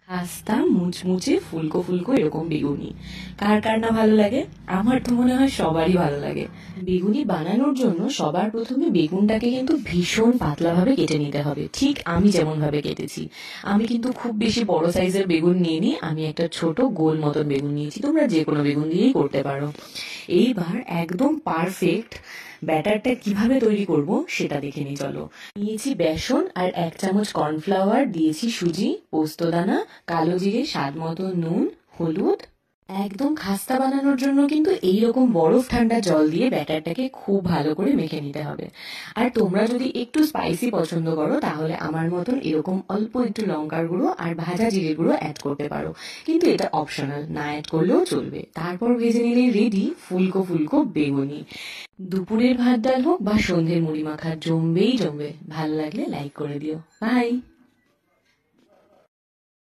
খাস্তা মুচমুচে ফুলকো ফুলকো এরকম বেগুনি কার কার না ভালো লাগে? আমার তো মনে হয় সবারই ভালো লাগে। বেগুনি বানানোর জন্য সবার প্রথমে বেগুনটাকে কিন্তু ভীষণ পাতলাভাবে কেটে নিতে হবে, ঠিক আমি যেমন ভাবে কেটেছি। আমি কিন্তু খুব বেশি বড় সাইজের বেগুন নিইনি, আমি একটা ছোট গোল মতন বেগুন নিয়েছি, তোমরা যে কোনো বেগুন দিয়েই করতে পারো। এইবার একদম পারফেক্ট ব্যাটারটা কিভাবে তৈরি করব সেটা দেখে নিই চলো। নিয়েছি বেসন আর 1 চামচ কর্নফ্লাওয়ার, দিয়েছি সুজি, পোস্তদানা, কালো জিরে, স্বাদ মতো নুন, হলুদ। একদম খাস্তা বানানোর জন্য কিন্তু এইরকম বরফ ঠান্ডা জল দিয়ে ব্যাটারটাকে খুব ভালো করে মেখে নিতে হবে। আর তোমরা যদি একটু স্পাইসি পছন্দ করো তাহলে আমার মতন এরকম অল্প একটু লঙ্কার গুঁড়ো আর ভাজা জিরে গুঁড়ো অ্যাড করতে পারো, কিন্তু এটা অপশনাল, না অ্যাড করলেও চলবে। তারপর ভেজে নিলে রেডি ফুলকো ফুলকো বেগুনি। দুপুরের ভাত ডাল হোক বা সন্ধ্যের মুড়ি মাখা, জমবেই জমবে। ভালো লাগলে লাইক করে দিও। বাই।